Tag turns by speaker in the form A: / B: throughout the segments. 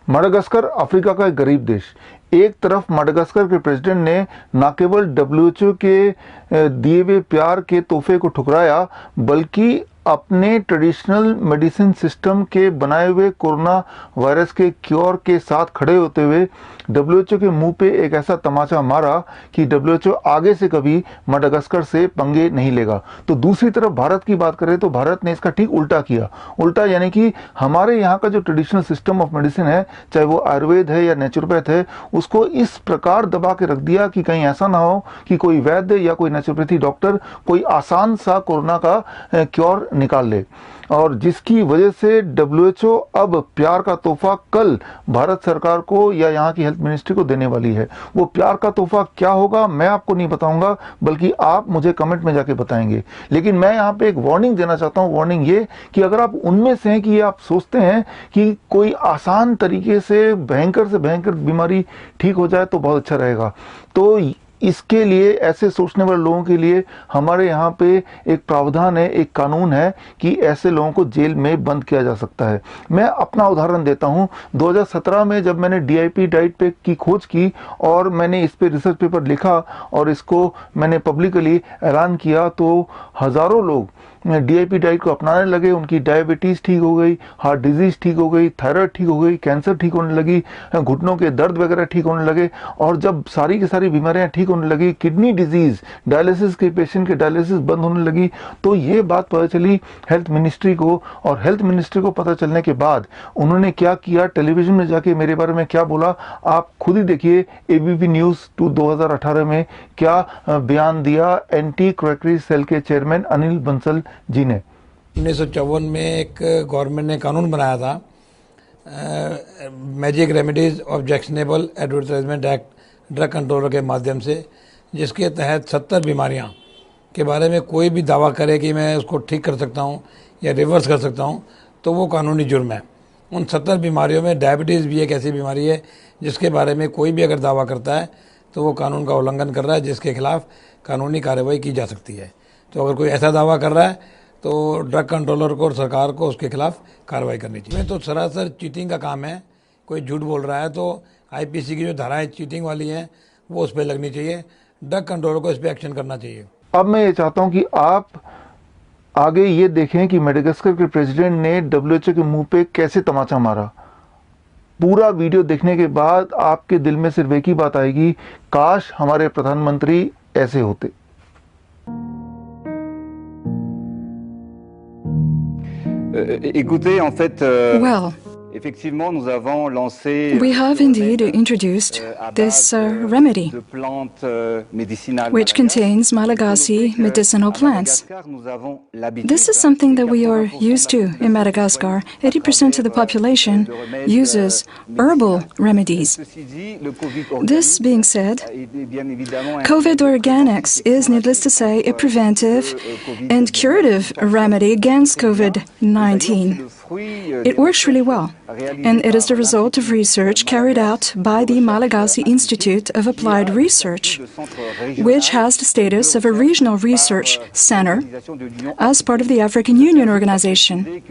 A: Madagascar Africa का एक गरीब देश। एक तरफ माडागास्कर के प्रेसिडेंट ने न केवल डब्ल्यूएचओ के दिए हुए प्यार के तोहफे को ठुकराया, बल्कि अपने ट्रेडिशनल मेडिसिन सिस्टम के बनाए हुए कोरोना वायरस के क्योर के साथ खड़े होते हुए डब्ल्यूएचओ के मुंह पे एक ऐसा तमाचा मारा कि डब्ल्यूएचओ आगे से कभी माडागास्कर से पंगे नहीं लेगा। तो दूसरी तरफ भारत की बात करें तो भारत ने इसका ठीक उल्टा किया। उल्टा यानी कि हमारे यहाँ का जो ट्रेडिशनल सिस्टम ऑफ मेडिसिन है, चाहे वो आयुर्वेद है या नेचुरोपैथ है, उसको इस प्रकार दबा के रख दिया कि कहीं ऐसा ना हो कि कोई वैद्य या कोई नेचुरोपैथी डॉक्टर कोई आसान सा कोरोना का क्योर निकाल ले। और जिसकी वजह से डब्ल्यूएचओ अब प्यार का तोहफा कल भारत सरकार को या यहाँ की हेल्थ मिनिस्ट्री को देने वाली है। वो प्यार का तोहफा क्या होगा मैं आपको नहीं बताऊंगा, बल्कि आप मुझे कमेंट में जाके बताएंगे। लेकिन मैं यहाँ पे एक वार्निंग देना चाहता हूँ। वार्निंग ये कि अगर आप उनमें से हैं कि आप सोचते हैं कि कोई आसान तरीके से भयंकर बीमारी ठीक हो जाए तो बहुत अच्छा रहेगा, तो इसके लिए ऐसे सोचने वाले लोगों के लिए हमारे यहाँ पे एक प्रावधान है, एक कानून है कि ऐसे लोगों को जेल में बंद किया जा सकता है। मैं अपना उदाहरण देता हूँ। 2017 में जब मैंने डीआईपी डाइट पे की खोज की और मैंने इस पे रिसर्च पेपर लिखा और इसको मैंने पब्लिकली ऐलान किया, तो हज़ारों लोग डीआईपी डाइट को अपनाने लगे। उनकी डायबिटीज़ ठीक हो गई, हार्ट डिजीज़ ठीक हो गई, थायराइड ठीक हो गई, कैंसर ठीक होने लगी, घुटनों के दर्द वगैरह ठीक होने लगे। और जब सारी की सारी बीमारियां ठीक होने लगी, किडनी डिजीज़, डायलिसिस के पेशेंट के डायलिसिस बंद होने लगी, तो ये बात पता चली हेल्थ मिनिस्ट्री को। और हेल्थ मिनिस्ट्री को पता चलने के बाद उन्होंने क्या किया, टेलीविजन में जाके मेरे बारे में क्या बोला, आप खुद ही देखिए। एबीपी न्यूज़ 2018 में क्या बयान दिया एंटी क्रोएक्टरी सेल के चेयरमैन अनिल बंसल जी ने।
B: 1954 में एक गवर्नमेंट ने कानून बनाया था, magic remedies objectionable advertisement act drug controller के माध्यम से, जिसके तहत 70 बीमारियां के बारे में कोई भी दावा करे कि मैं उसको ठीक कर सकता हूं या रिवर्स कर सकता हूं, तो वो कानूनी जुर्म है। उन 70 बीमारियों में डायबिटीज़ भी एक ऐसी बीमारी है जिसके बारे में कोई भी अगर दावा करता है तो वो कानून का उल्लंघन कर रहा है, जिसके खिलाफ कानूनी कार्रवाई की जा सकती है। तो अगर कोई ऐसा दावा कर रहा है तो ड्रग कंट्रोलर को और सरकार को उसके खिलाफ कार्रवाई करनी चाहिए। तो सरासर चीटिंग का काम है। कोई झूठ बोल रहा है तो आईपीसी की जो धाराएं चीटिंग वाली हैं वो उस पर लगनी चाहिए। ड्रग कंट्रोलर को इस पर एक्शन करना चाहिए।
A: अब मैं ये चाहता हूं कि आप आगे ये देखें कि माडागास्कर के प्रेसिडेंट ने डब्ल्यूएचओ के मुंह पे कैसे तमाचा मारा। पूरा वीडियो देखने के बाद आपके दिल में सिर्फ एक ही बात आएगी, काश हमारे प्रधानमंत्री ऐसे होते।
C: Écoutez, en fait,
D: Well,
C: effectivement, nous avons lancé
D: we have indeed introduced this remedy,
C: de plantes médicinales.
D: which contains Malagasy medicinal plants.
C: Madagascar, nous avons l'habitude.
D: This is something that we are used to in Madagascar. 80% of the population uses herbal remedies.
C: Ceci dit, le Covid
D: This being said,
C: est bien évidemment
D: COVID Organics is, needless to say, a preventive and curative remedy against COVID-19. It works really well, and it is the result of research carried out by the Malagasy Institute of Applied Research, which has the status of a regional research center as part of the African Union organization.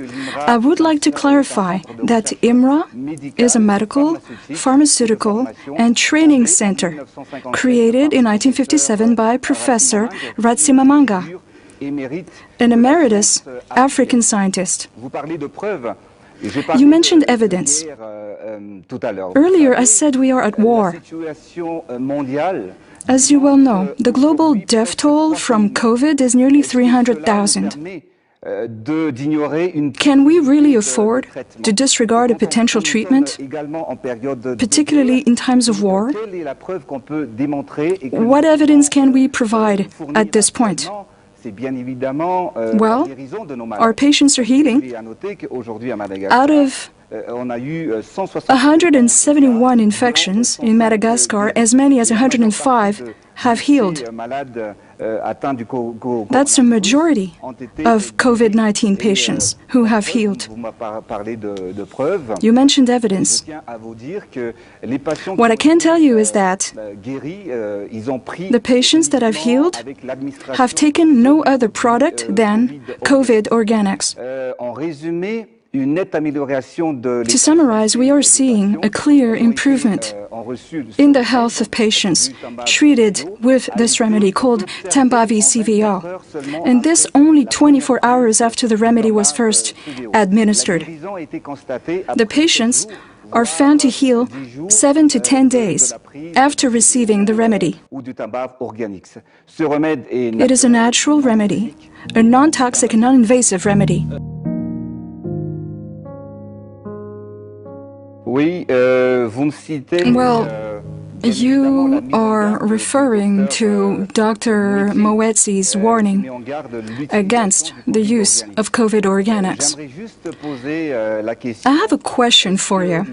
D: I would like to clarify that IMRA is a medical, pharmaceutical, and training center created in 1957 by Professor Ratsimamanga, an emeritus African scientist. You mentioned evidence. Earlier, I said we are at war. As you well know, the global death toll from COVID is nearly 300,000. Can we really afford to disregard a potential treatment, particularly in times of war? What evidence can we provide at this point? Well, our patients are healing. Out of 171 infections in Madagascar, as many as 105 have healed. That's a majority of COVID-19 patients who have healed. You mentioned evidence. What I can tell you is that the patients that have healed have taken no other product than COVID Organics.
C: une nette amélioration de
D: To summarize, we are seeing a clear improvement in the health of patients treated with this remedy called Tembavi CVO, and this only 24 hours after the remedy was first administered. The patients are found to heal 7 to 10 days after receiving the remedy. It is a natural remedy, a non-toxic and non-invasive remedy. Well, you are referring to Dr. Moetzi's warning against the use of COVID organics. I have a question for you.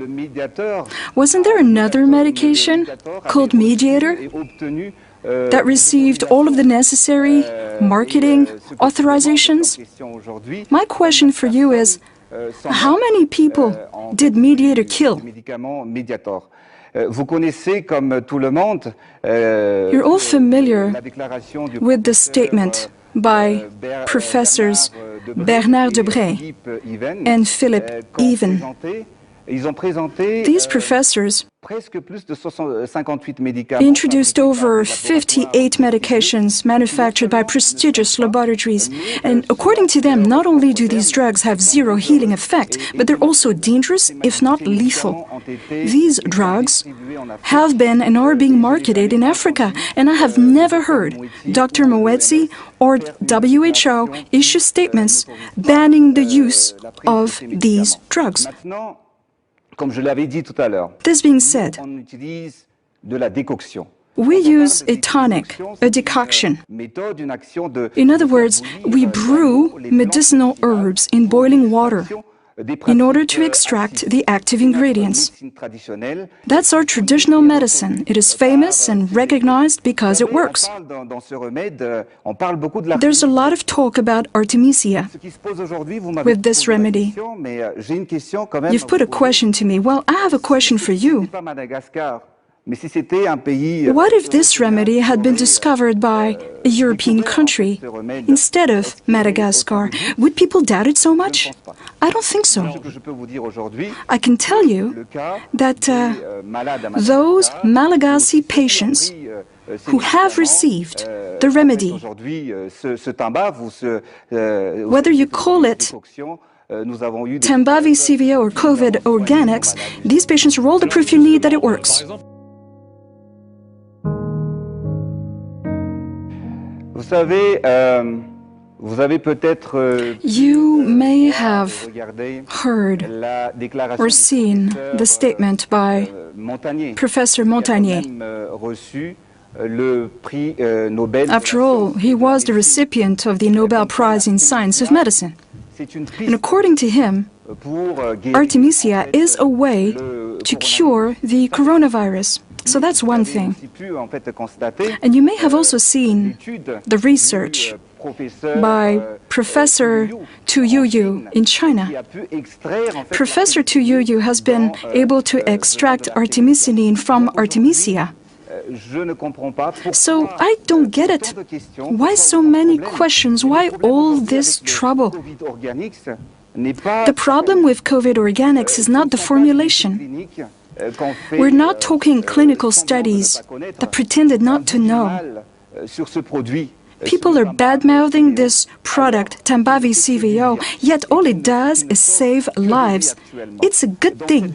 D: Wasn't there another medication called Mediator that received all of the necessary marketing authorizations? My question for you is, how many people did Mediator kill? You're all familiar with the statement by Professors Bernard Debré and Philip Even. These professors introduced over 58 medications manufactured by prestigious laboratories. And according to them, not only do these drugs have zero healing effect, but they're also dangerous, if not lethal. These drugs have been and are being marketed in Africa, and I have never heard Dr. Moetzi or WHO issue statements banning the use of these drugs. This being said, we use a tonic, a decoction. In other words, we brew medicinal herbs in boiling water in order to extract the active ingredients. That's our traditional medicine. It is famous and recognized because it works. There's a lot of talk about Artemisia with this remedy. You've put a question to me. Well, I have a question for you. What if this remedy had been discovered by a European country instead of Madagascar? Would people doubt it so much? I don't think so. I can tell you that those Malagasy patients who have received the remedy, whether you call it Tembavi CVO or COVID organics, these patients are all the proof you need that it works. You may have heard or seen the statement by Professor Montagnier. After all, he was the recipient of the Nobel Prize in Science of Medicine. And according to him, Artemisia is a way to cure the coronavirus. So that's one thing. And you may have also seen the research by Professor Tu Youyou in China. Professor Tu Youyou has been able to extract artemisinin from Artemisia. So I don't get it. Why so many questions? Why all this trouble? The problem with COVID organics is not the formulation. We're not talking clinical studies that pretended not to know. People are bad-mouthing this product, Tembavi CVO, yet all it does is save lives. It's a good thing.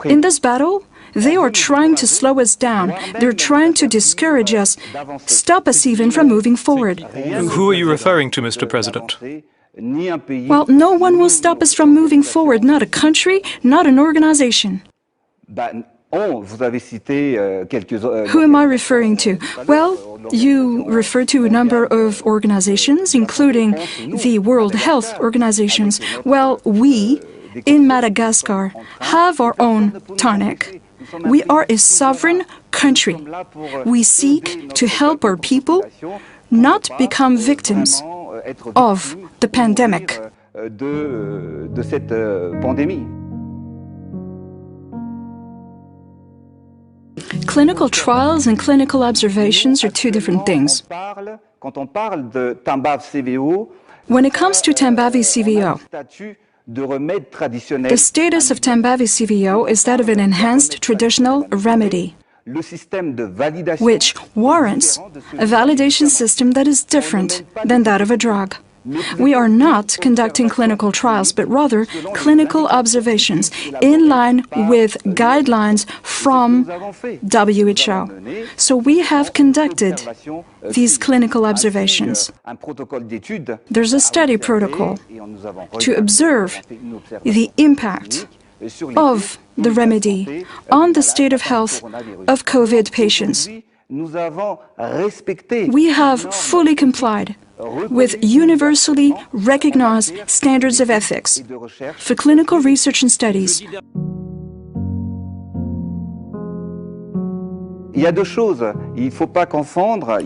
D: In this battle, they are trying to slow us down. They're trying to discourage us, stop us even from moving forward.
E: Who are you referring to, Mr. President?
D: Well, no one will stop us from moving forward, not a country, not an organization. Who am I referring to? Well, you refer to a number of organizations, including the World Health Organizations. Well, we, in Madagascar, have our own tonic. We are a sovereign country. We seek to help our people not become victims of the pandemic. Clinical trials and clinical observations are two different things. When it comes to Tambavi CVO, the status of Tambavi CVO is that of an enhanced traditional remedy, which warrants a validation system that is different than that of a drug. We are not conducting clinical trials, but rather clinical observations in line with guidelines from WHO. So we have conducted these clinical observations. There's a study protocol to observe the impact of the remedy on the state of health of COVID patients. We have fully complied with universally recognized standards of ethics for clinical research and studies.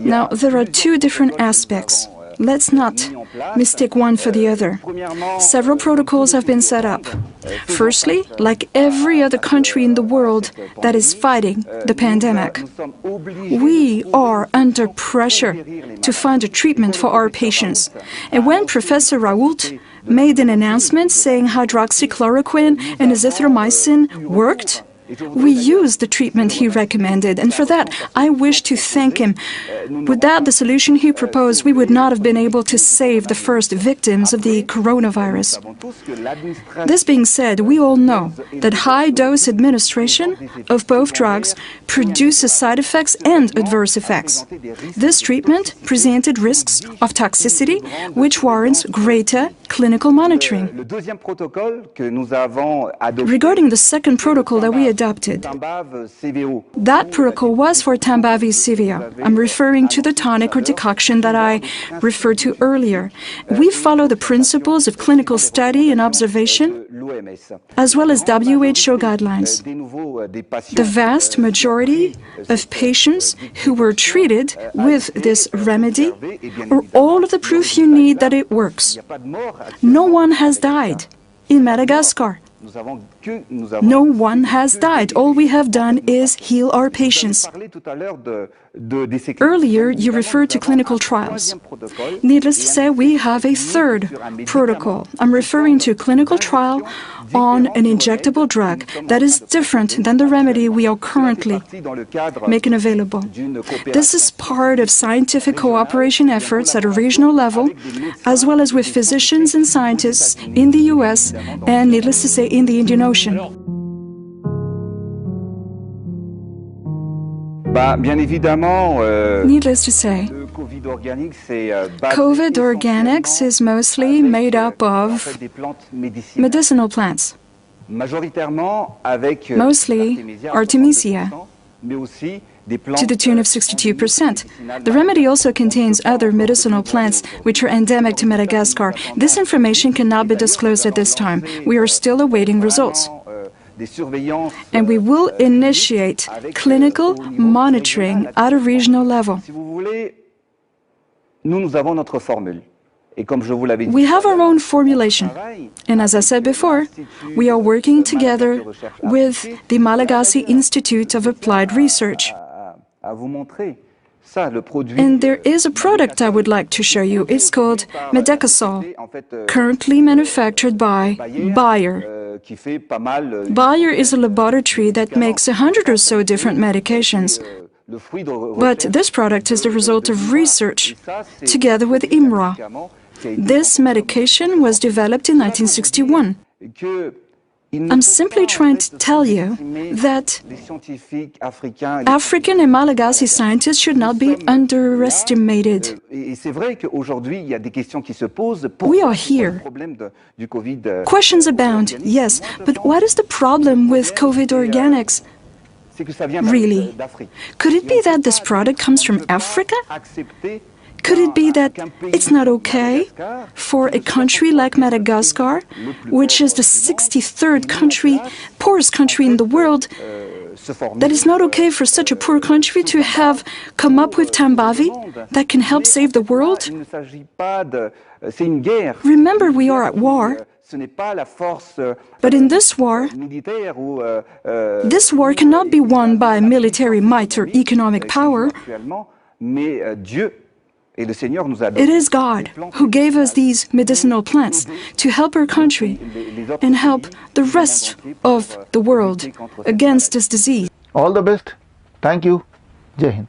D: Now, there are two different aspects. Let's not mistake one for the other. Several protocols have been set up. Firstly, like every other country in the world that is fighting the pandemic, we are under pressure to find a treatment for our patients. And when Professor Raoult made an announcement saying hydroxychloroquine and azithromycin worked, we used the treatment he recommended, and for that, I wish to thank him. Without the solution he proposed, we would not have been able to save the first victims of the coronavirus. This being said, we all know that high-dose administration of both drugs produces side effects and adverse effects. This treatment presented risks of toxicity, which warrants greater clinical monitoring. Regarding the second protocol that we adopted, that protocol was for Tambavi CVO. I'm referring to the tonic or decoction that I referred to earlier. We follow the principles of clinical study and observation, as well as WHO guidelines. The vast majority of patients who were treated with this remedy are all of the proof you need that it works. No one has died in Madagascar. No one has died. All we have done is heal our patients. Earlier, you referred to clinical trials. Needless to say, we have a third protocol. I'm referring to a clinical trial on an injectable drug that is different than the remedy we are currently making available. This is part of scientific cooperation efforts at a regional level, as well as with physicians and scientists in the US and, needless to say, in the Indian Ocean. Needless to say, COVID Organics is mostly made up of medicinal plants, mostly Artemisia, to the tune of 62%. The remedy also contains other medicinal plants which are endemic to Madagascar. This information cannot be disclosed at this time. We are still awaiting results. And we will initiate clinical monitoring at a regional level. We have our own formulation, and as I said before, we are working together with the Malagasy Institute of Applied Research. And there is a product I would like to show you. It's called Medecasol, currently manufactured by Bayer. Bayer is a laboratory that makes 100 or so different medications. But this product is the result of research together with IMRA. This medication was developed in 1961. I'm simply trying to tell you that African and Malagasy scientists should not be underestimated. We are here. Questions abound, yes, but what is the problem with COVID Organics? Really? Could it be that this product comes from Africa? Could it be that it's not okay for a country like Madagascar, which is the 63rd country, poorest country in the world, that it's not okay for such a poor country to have come up with Tambavi that can help save the world? Remember, we are at war. But in this war cannot be won by military might or economic power.
C: Et le Seigneur nous a
D: It is God who gave us these medicinal plants to help our country and help the rest of the world against this disease.
A: All the best. Thank you. Jai Hind.